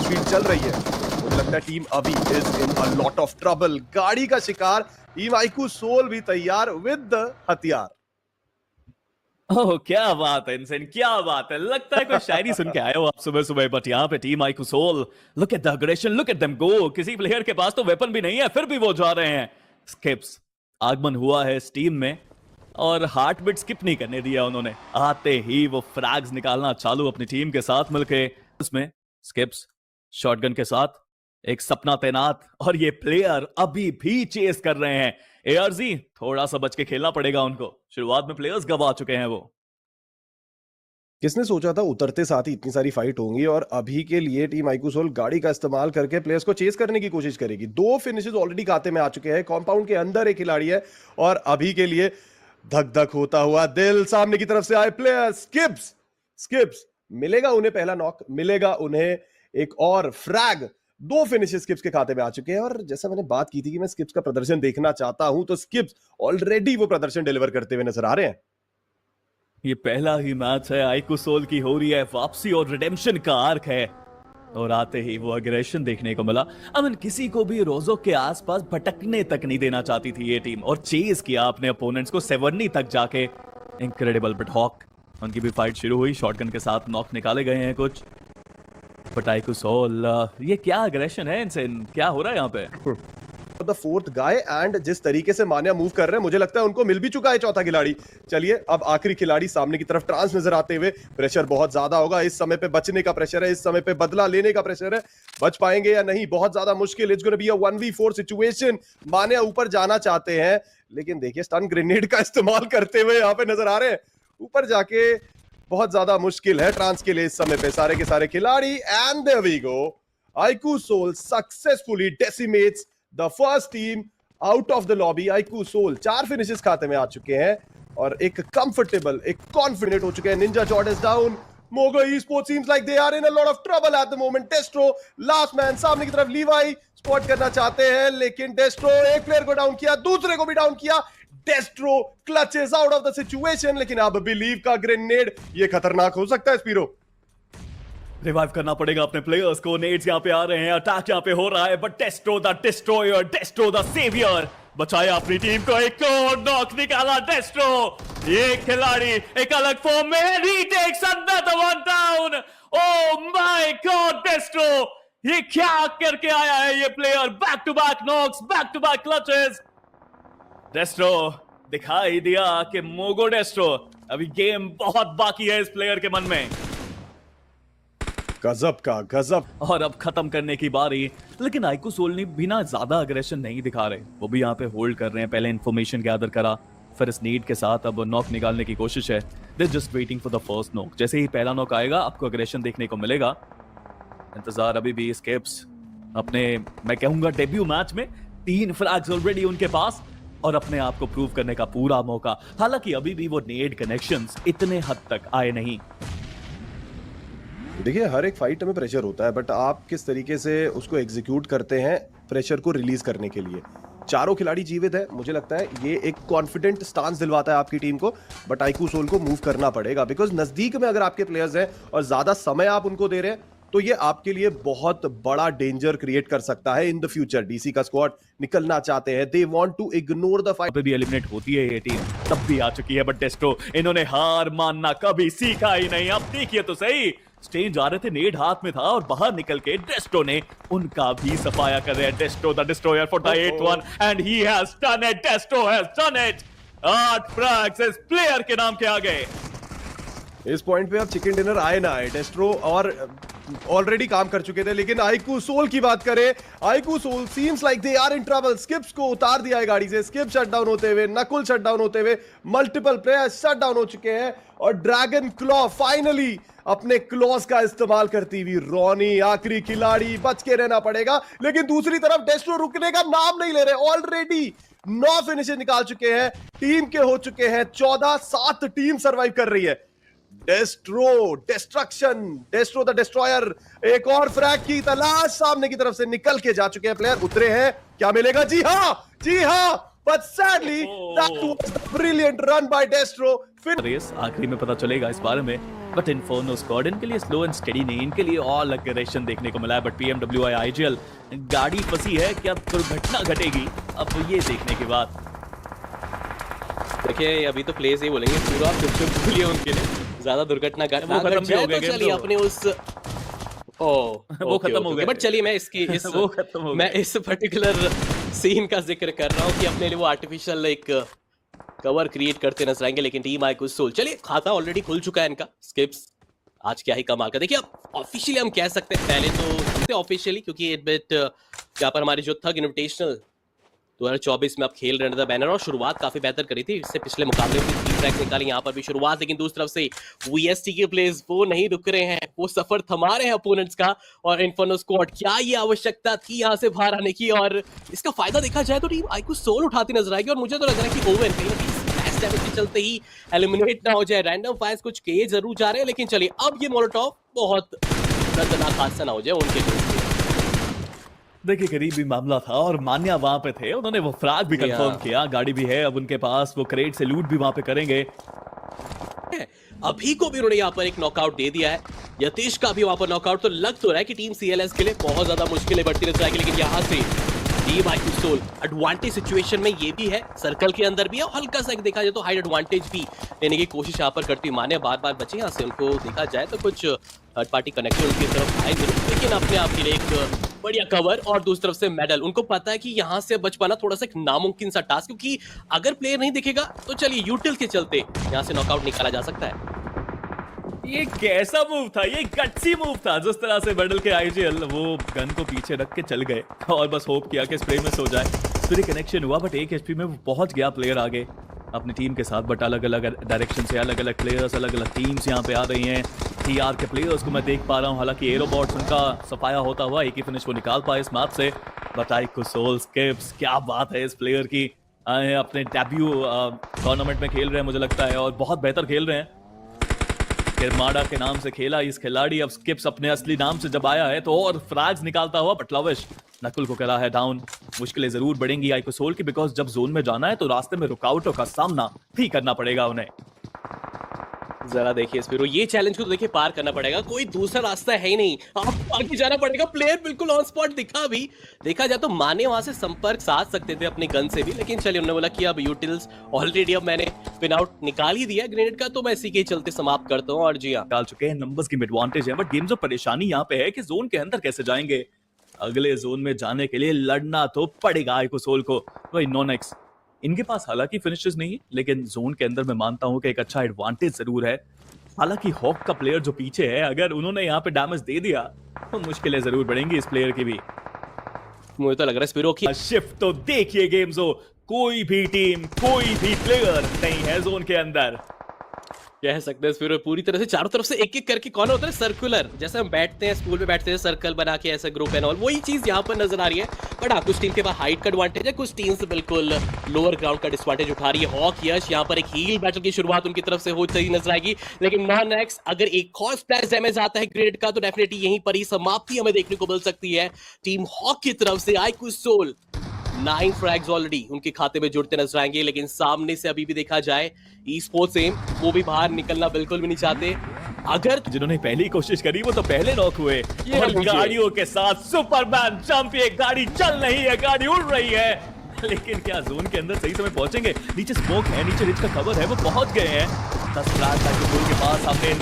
Speed चल रही है, मुझे लगता है टीम अभी is in a lot of trouble. गाड़ी का शिकार टीम आईकू सोल भी तैयार विद द हथियार। ओह क्या बात है इनसेन, क्या बात है। लगता है कोई शायरी सुन के आए हो आप सुबह सुबह। बट यहाँ पे team iQOO Soul, look at the aggression, look at them go. किसी प्लेयर के पास तो वेपन भी नहीं है, फिर भी वो जा रहे हैं। स्किप्स आगमन हुआ है इस टीम में और हार्ट बीट स्किप नहीं करने दिया उन्होंने। आते ही वो फ्रैग्स निकालना चालू अपनी टीम के साथ मिलके। उसमें स्किप्स शॉटगन के साथ एक सपना तैनात और ये प्लेयर अभी भी चेस कर रहे हैं। एआरजी थोड़ा सा बच के खेलना पड़ेगा उनको, शुरुआत में प्लेयर्स गवा चुके हैं वो। किसने सोचा था उतरते साथ ही इतनी सारी फाइट होंगी, और अभी के लिए टीम आईकू सोल गाड़ी का इस्तेमाल करके प्लेयर्स को चेस करने की कोशिश करेगी। 2 फिनिशेस ऑलरेडी खाते में आ चुके हैं, कॉम्पाउंड के अंदर एक खिलाड़ी है और अभी के लिए धक धक होता हुआ दिल सामने की तरफ से आए प्लेयर स्किप्स मिलेगा उन्हें पहला नॉक, मिलेगा उन्हें एक और फ्रैग। 2 फिनिशेस स्किप्स के खाते में आ चुके हैं और जैसा मैंने बात की थी कि मैं स्किप्स का प्रदर्शन देखना चाहता हूं, तो स्किप्स ऑलरेडी वो प्रदर्शन डिलीवर करते हुए नजर आ रहे हैं। ये पहला ही मैच है, आईकू सोल की हो रही है वापसी और रिडेम्पशन का आर्क है। और आते ही वो अग्रेशन देखने को मिला। अमन किसी को भी रोजो के आसपास भटकने तक नहीं देना चाहती थी ये टीम, और चेज किया अपने अपोनेंट्स को 70 तक जाके। इनक्रेडिबल। बट हॉक उनकी भी फाइट शुरू हुई, शॉटगन के साथ नॉक निकाले गए हैं कुछ। बट आईकू सोल, ये क्या अग्रेशन है इनसे, क्या हो रहा है यहाँ पे। द फोर्थ गाय, एंड जिस तरीके से मान्या मूव कर रहे हैं मुझे लगता है उनको मिल भी चुका है चौथा खिलाड़ी। चलिए अब आखिरी खिलाड़ी सामने की तरफ ट्रांस नजर आते हुए। प्रेशर बहुत ज्यादा होगा इस समय पे, बचने का प्रेशर है, इस समय पे बदला लेने का प्रेशर है। बच पाएंगे या नहीं बहुत ज्यादा मुश्किल। It's gonna be a 1v4 situation. Manya ऊपर जाना चाहते हैं लेकिन देखिए स्टन ग्रेनेड का इस्तेमाल करते हुए यहाँ पे नजर आ रहे हैं। ऊपर जाके बहुत ज्यादा मुश्किल है ट्रांस के लिए इस समय पे सारे के सारे खिलाड़ी। And there we go, iQOO soul successfully decimates the first team out of the lobby. IQOO soul 4 finishes खाते में आ चुके हैं और एक कंफर्टेबल, एक कॉन्फिडेंट हो चुके हैं। Ninja Jord is down, Mogo esports seems like they are in a lot of trouble at the moment. Destro last man, सामने की तरफ लीवाई स्पॉट करना चाहते हैं लेकिन डेस्ट्रो एक प्लेयर को डाउन किया, दूसरे को भी डाउन किया। डेस्ट्रो clutches out of the situation, लेकिन अब बिलीव का ग्रेनेड ये खतरनाक हो सकता है। स्पीरो रिवाइव करना पड़ेगा अपने प्लेयर्स को। नेड्स यहाँ पे आ रहे हैं, अटैक यहाँ पे हो रहा है, but Destro the destroyer, Destro the saviour बचाया अपनी टीम को। एक और नॉक निकाला डेस्ट्रो। ये खिलाड़ी एक अलग फॉर्म में है, he takes another one down. Oh my God Destro, ये क्या करके आया है ये player. Back to back knocks, back to back clutches. Destro दिखाई दिया कि मोगो डेस्ट्रो, अभी गेम बहुत बाकी है इस प्लेयर के मन में। गजब का गजब। और अब खत्म करने की बारी। लेकिन आईकू सोल ने बिना ज्यादा अग्रेशन नहीं दिखा रहे, वो भी यहाँ पे होल्ड कर रहे हैं। पहले इन्फॉर्मेशन गैदर करा, फिर इस नीड के साथ अब नॉक निकालने की कोशिश है। They just waiting for the first knock. जैसे ही पहला नॉक आएगा आपको अग्रेशन देखने को मिलेगा। इंतजार अभी भी। स्केप्स अपने, मैं कहूंगा डेब्यू मैच में 3 फ्लैग्स ऑलरेडी उनके पास और अपने आप को प्रूव करने का पूरा मौका। हालांकि अभी भी वो नेड कनेक्शंस इतने हद तक आए नहीं। देखिए हर एक फाइट में प्रेशर होता है, बट आप किस तरीके से उसको एग्जीक्यूट करते हैं प्रेशर को रिलीज करने के लिए। चारों खिलाड़ी जीवित है, मुझे लगता है ये एक कॉन्फिडेंट स्टांस दिलवाता है आपकी टीम को। बट आईकू सोल को मूव करना पड़ेगा, बिकॉज नजदीक में अगर आपके प्लेयर्स हैं और ज्यादा समय आप उनको दे रहे हैं तो ये आपके लिए बहुत बड़ा डेंजर क्रिएट कर सकता है इन द फ्यूचर। डीसी का स्क्वाड निकलना चाहते हैं, they want to ignore the fight. पे भी एलिमिनेट होती है ये टीम, तब भी आ चुकी है। बट डेस्ट्रो, इन्होंने हार मानना कभी सीखा ही नहीं। अब देखिए तो सही, स्टेंज आ रहे थे, नेड हाथ में था और बाहर निकल के डेस्ट्रो ने उनका भी सफाया कर रहे हैं। डेस्ट्रो the destroyer for the 8th one and he has done it. डेस्ट्रो has done it. 8 फ्रैग्स इस प्लेयर के नाम के आगे। इस पॉइंट पे अब चिकन डिनर आए ना आए, डेस्ट्रो और ऑलरेडी काम कर चुके थे। लेकिन आईकू सोल की बात करें, iQOO Soul seems like they are in trouble. Skips को उतार दिया है गाड़ी से, स्किप शट डाउन होते हुए, नकुल शट डाउन होते हुए, मल्टीपल प्लेयर्स शट डाउन हो चुके हैं और ड्रैगन क्लॉ फाइनली अपने क्लॉज का इस्तेमाल करती हुई रॉनी आखिरी खिलाड़ी। बच के रहना पड़ेगा, लेकिन दूसरी तरफ डेस्ट्रो रुकने का नाम नहीं ले रहे। ऑलरेडी 9 फिनिशेस निकाल चुके हैं, टीम के हो चुके हैं 14। 7 टीम सर्वाइव कर रही है। डेस्ट्रो डिस्ट्रक्शन, डेस्ट्रो द डिस्ट्रॉयर, एक और फ्रैग की तलाश। सामने की तरफ से निकल के जा चुके हैं प्लेयर, उतरे हैं, क्या मिलेगा? जी हां but sadly that was a brilliant run by Destro. Race आखिरी में पता चलेगा इस बारे में, बट इन्फर्नो स्क्वाड इनके लिए स्लो एंड स्टेडी नहीं, इनके लिए और अग्रेशन देखने को मिला है। बट PMWI IGL गाड़ी फंसी है, क्या दुर्घटना घटेगी अब ये देखने के बाद। देखिए अभी तो प्लेस ही बोलेंगे, पूरा चुप भूलिए उनके लिए, ज्यादा दुर्घटना वो खत्म भी हो गया तो चलिए अपने उस वो खत्म हो गया। बट चलिए मैं मैं इस पर्टिकुलर सीन का जिक्र कर रहा हूँ कि अपने लिए वो आर्टिफिशियल एक कवर क्रिएट करते नजर आएंगे। लेकिन टीम आईक्यू सोल, चलिए खाता ऑलरेडी खुल चुका है इनका। स्किप्स आज क्या ही कमाल का, देखिए अब ऑफिशियली हम कह सकते हैं, पहले तो ऑफिशियली क्योंकि यहाँ पर हमारी जो थग इन्विटेशनल 2024 में आप खेल रहे थे बैनर, और शुरुआत काफी बेहतर करी थी, इससे पिछले मुकाबले में 3 ट्रैक निकाली यहाँ पर भी शुरुआत। लेकिन दूसरी तरफ से VST के प्लेयर्स वो नहीं रुक रहे हैं, वो सफर थमा रहे हैं अपोनेंट्स का। और इन्फर्नो स्क्वाड, क्या ये आवश्यकता थी यहाँ से बाहर आने की, और इसका फायदा देखा जाए तो टीम आईक्यू सोल उठाती नजर आएगी। और मुझे तो लग रहा है कि ओवन कहीं डैमेज के चलते ही एलिमिनेट ना हो जाए। रैंडम फायर्स कुछ किए जरूर जा रहे हैं, लेकिन चलिए अब ये मोलोटॉव बहुत दर्दनाक हादसा ना हो जाए उनके लिए। देखिए करीबी मामला था और मान्या वहां पे थे, उन्होंने वो फ्रैग भी कंफर्म किया, गाड़ी भी है अब उनके पास, वो क्रेट से लूट भी वहां पे करेंगे। अभी को भी उन्होंने यहाँ पर एक नॉकआउट दे दिया है, यतीश का भी वहां पर नॉकआउट। तो लग तो रहा है कि टीम CLS के लिए बहुत ज्यादा मुश्किलें बढ़ती नजर आएगी। लेकिन यहाँ से team iQOO Soul advantage situation में ये भी है, सर्कल के अंदर भी है, और हल्का सा देखा जाए तो हाई एडवांटेज भी लेने की कोशिश यहाँ पर करती। माने बार बार बचे यहाँ से, उनको देखा जाए तो कुछ थर्ड पार्टी कनेक्शन उनकी तरफ आए जरूर, लेकिन अपने आप के लिए एक बढ़िया कवर और दूसरी तरफ से मेडल। उनको पता है कि यहाँ से बच पाना थोड़ा सा एक नामुमकिन सा टास्क, क्योंकि अगर प्लेयर नहीं दिखेगा तो चलिए यूटिल के चलते यहाँ से नॉकआउट निकाला जा सकता है। ये कैसा मूव था, ये गट्सी मूव था, जिस तरह से बडल के IGL वो गन को पीछे रख के चल गए और बस होप किया कि स्प्रे मिस हो जाए। फिर कनेक्शन हुआ बट 1 HP में वो पहुंच गया प्लेयर आगे अपनी टीम के साथ। बट अलग अलग डायरेक्शन से अलग अलग प्लेयर्स, अलग अलग टीम्स यहाँ पे आ रही हैं। TR के प्लेयर्स को मैं देख पा रहा हूँ, हालांकि एरोबॉट्स उनका सफाया होता हुआ एक ही फिनिश वो निकाल पाए इस मैप से। बट आईक्यू सोल स्किप्स, क्या बात है इस प्लेयर की, अपने डेब्यू टूर्नामेंट में खेल रहे हैं मुझे लगता है, और बहुत बेहतर खेल रहे हैं। किरमाडा के नाम से खेला इस खिलाड़ी, अब स्किप्स अपने असली नाम से जब आया है तो और फ्रैग्स निकालता हुआ। बट लविश नकुल को करा है डाउन, मुश्किलें जरूर बढ़ेंगी आईक्यू सोल की, बिकॉज जब जोन में जाना है तो रास्ते में रुकावटों का सामना भी करना पड़ेगा उन्हें। जरा देखिए स्पिरो, ये चैलेंज को तो देखिए पार करना पड़ेगा, कोई दूसरा रास्ता है ही नहीं, आपको आगे जाना पड़ेगा। प्लेयर बिल्कुल ऑन स्पॉट दिखा भी, देखा जाए तो माने वहां से संपर्क साध सकते थे अपने गन से भी, लेकिन चलिए उन्होंने बोला कि अब यूटिल्स ऑलरेडी अब मैंने पिन आउट निकाल ही दिया ग्रेनेड का, तो मैं इसी के चलते समाप्त करता हूँ। और जी हाँ, डाल चुके हैं, नंबर्स की एडवांटेज है, बट गेम जो परेशानी यहाँ पे है कि जोन के अंदर कैसे जाएंगे। अगले जोन में जाने के लिए लड़ना तो पड़ेगा आईक्यू सोल को। वही नॉनेक्स, इनके पास हालांकि फिनिशेस नहीं है, लेकिन जोन के अंदर मैं मानता हूं कि एक अच्छा एडवांटेज जरूर है। हालांकि हॉक का प्लेयर जो पीछे है, अगर उन्होंने यहाँ पे डैमेज दे दिया तो मुश्किलें जरूर बढ़ेंगी इस प्लेयर की भी। मुझे तो लग रहा है स्पिरो की शिफ्ट तो देखिए गेम जो, कोई भी टीम कोई भी प्लेयर नहीं है जोन के अंदर, कह सकते हैं स्पिरो पूरी तरह से चारों तरफ से एक एक करके कौन होता है सर्कुलर, जैसे हम बैठते हैं स्कूल में बैठते हैं सर्कल बना के ऐसा ग्रुप एंड ऑल, वही चीज यहाँ पर नजर आ रही है। बट हाँ, कुछ टीम के पास हाइट का एडवांटेज है, कुछ टीम्स बिल्कुल लोअर ग्राउंड का डिसएडवांटेज उठा रही है। हॉक यश यहाँ पर एक हील बैटल की शुरुआत उनकी तरफ से होती नजर आएगी, लेकिन नॉनेक्स अगर एक और स्प्लैश डैमेज आता है ग्रेड का तो डेफिनेटली यहीं पर ही समाप्ति हमें देखने को मिल सकती है टीम हॉक की तरफ से। आईक्यू सोल 9 फ्रैग्स ऑलरेडी उनके खाते में जुड़ते नजर आएंगे, लेकिन सामने से अभी भी देखा जाए ई स्पोर्ट्स एम वो भी बाहर निकलना बिल्कुल भी नहीं चाहते। अगर जिन्होंने पहली कोशिश करी वो तो पहले नॉक हुए, और गाड़ियों के साथ सुपरमैन जंप, ये गाड़ी चल नहीं है, गाड़ी उड़ रही है, लेकिन क्या जोन के अंदर सही समय पहुंचेंगे? नीचे स्मोक है, नीचे रिच का कवर है, वो पहुंच गए हैं। 10 फ्लैश के पास हमने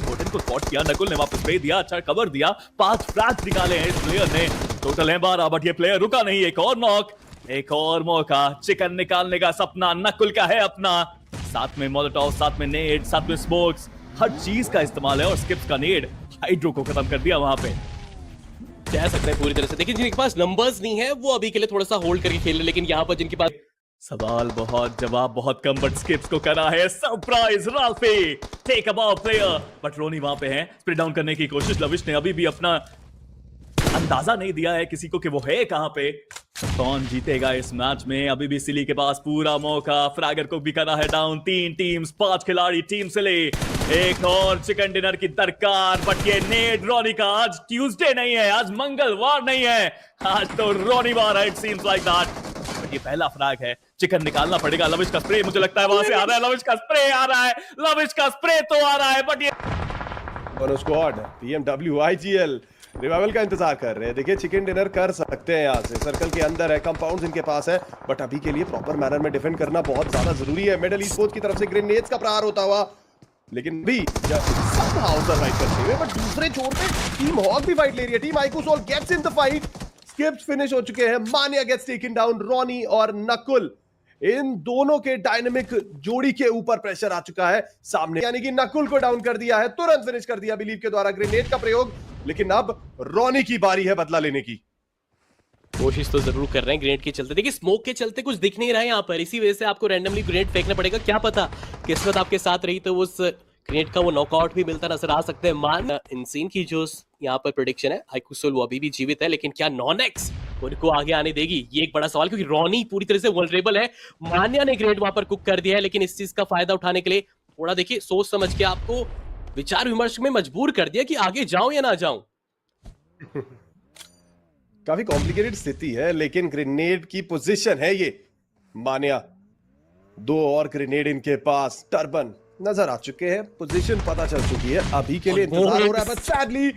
गोल्डन को स्पॉट किया, नकुल ने वापस भेज दिया, अच्छा कवर दिया, 5 फ्लैश निकाले हैं इस प्लेयर ने, टोटल है 12। बट ये प्लेयर रुका नहीं, एक और नॉक, एक और मौका, चिकन निकालने का सपना नकुल का है अपना। साथ में मोलोटॉव, साथ में नेड, साथ में स्मोक्स, हर चीज का इस्तेमाल है, और स्किप्स का नेड हाइड्रो को खत्म कर दिया वहां पे, कह सकते हैं पूरी तरह से। देखिए जिनके पास नंबर्स नहीं है वो अभी के लिए थोड़ा सा होल्ड करके खेल रहे, लेकिन यहाँ पर जिनके पास सवाल बहुत जवाब बहुत कम, बट स्किप्स को करा है surprise. Ralfie take about player, but Ronny वहां पे है, स्प्रे डाउन करने की कोशिश, लविश ने अभी भी अपना अंदाजा नहीं दिया है किसी को कि वो है कहां पे। कौन जीतेगा इस मैच में? अभी भी सिली के पास पूरा मौका, फ्रैगर को भी करा है डाउन। 3 टीम्स 5 खिलाड़ी टीम से ले, एक और चिकन डिनर की दरकार। बट ये नेड रोनी का, आज ट्यूसडे नहीं है, आज मंगलवार नहीं है, आज तो रोनी वार है, it seems like that. But ये पहला फ्रैग है, चिकन निकालना पड़ेगा। लविश का स्प्रे मुझे लगता है वहां से आ रहा है, लविश का स्प्रे आ रहा है, लविश का स्प्रे तो आ रहा है, बट ये दोनों स्क्वाड BMW IGL रिवाइवल का इंतजार कर रहे हैं। देखिए चिकन डिनर कर सकते हैं यहाँ से, सर्कल के अंदर है, कंपाउंड्स इनके पास है, बट अभी के लिए प्रॉपर मैनर में डिफेंड करना बहुत ज्यादा जरूरी है। मिडल ईस्ट कोच की तरफ से ग्रेनेड्स का प्रहार होता हुआ, लेकिन भी somehow survive करते हुए, बट दूसरे छोर पे टीम हॉक भी फाइट ले रही है। Team iQOO Soul gets in the fight, Skipz finish हो चुके हैं, मानिया गेट्स टेकन डाउन, रॉनी और नकुल इन दोनों के डायनामिक जोड़ी के ऊपर प्रेशर आ चुका है सामने, यानी कि नकुल को डाउन कर दिया है, तुरंत फिनिश कर दिया बिलीव के द्वारा ग्रेनेड का प्रयोग। लेकिन अब रॉनी की बारी है बदला लेने की। कोशिश तो जरूर कर रहे हैं ग्रेनेड के चलते, देखिए स्मोक के चलते कुछ दिख नहीं रहा है यहाँ पर, इसी वजह से आपको रैंडमली ग्रेनेड फेंकना पड़ेगा। क्या पता किस्मत आपके साथ रही तो उस ग्रेनेड का वो नॉकआउट भी मिलता नजर आ सकते हैं। मान इंसीन की जो यहाँ पर प्रेडिक्शन है, आइकुसोल वो अभी भी जीवित है, लेकिन क्या नॉनेक्स उनको आगे आने देगी, ये एक बड़ा सवाल, क्योंकि रॉनी पूरी तरह से वल्नरेबल है। मान्या ने ग्रेनेड वहां पर कुक कर दिया है, लेकिन इस चीज का फायदा उठाने के लिए थोड़ा देखिए सोच समझ के आपको विचार विमर्श में मजबूर कर दिया कि आगे जाऊं या ना जाऊं। काफी कॉम्प्लिकेटेड स्थिति है, लेकिन ग्रेनेड की पोजीशन है ये। मानिया दो और ग्रेनेड इनके पास, टर्बन नजर आ चुके हैं, पोजीशन पता चल चुकी है, अभी के लिए इंतजार हो रहा है, बट सैडली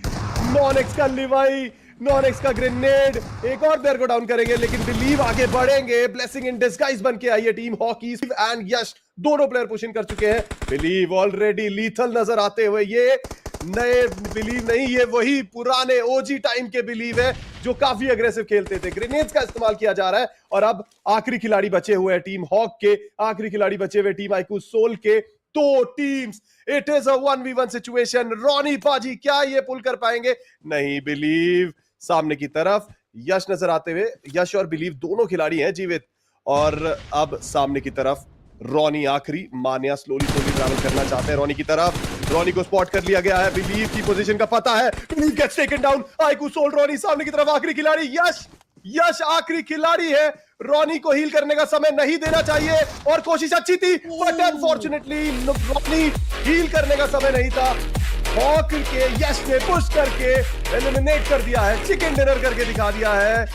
नॉनेक्स का लिवाई, नॉनेक्स का ग्रेनेड एक और प्लेयर को डाउन करेंगे, लेकिन बिलीव आगे बढ़ेंगे। ब्लेसिंग इन डिस्गाइज बन के आई है टीम हॉकी एंड यश, दोनों प्लेयर पुशिंग कर चुके हैं। बिलीव ऑलरेडी लीथल नजर आते हुए, ये नए बिलीव नहीं, ये वही पुराने ओजी टाइम के बिलीव है जो काफी अग्रेसिव खेलते थे। ग्रेनेड्स का इस्तेमाल किया जा रहा है, और अब आखिरी खिलाड़ी बचे हुए हैं टीम हॉक के, आखिरी खिलाड़ी बचे हुए टीम आइकुसोल के। दो teams, it is a 1v1 situation. Ronnie पाजी क्या ये पुल कर पाएंगे? नहीं, बिलीव सामने की तरफ, यश नजर आते हुए, यश और बिलीव दोनों खिलाड़ी हैं जीवित, और अब सामने की तरफ रॉनी आखिरी। मानिया स्लोली ट्रैवल करना चाहते हैं रॉनी की तरफ, रॉनी को स्पॉट कर लिया गया है, बिलीव की पोजीशन का पता है, Believe gets taken down, iQOO Soul Ronny सामने की तरफ, आखिरी खिलाड़ी यश, यश आखिरी खिलाड़ी है। रॉनी को हील करने का समय नहीं देना चाहिए, और कोशिश अच्छी थी, बट अनफॉर्चुनेटली रॉनी हील करने का समय नहीं था। हॉक के यश ने पुश करके एलिमिनेट कर दिया है, चिकन डिनर करके दिखा दिया है।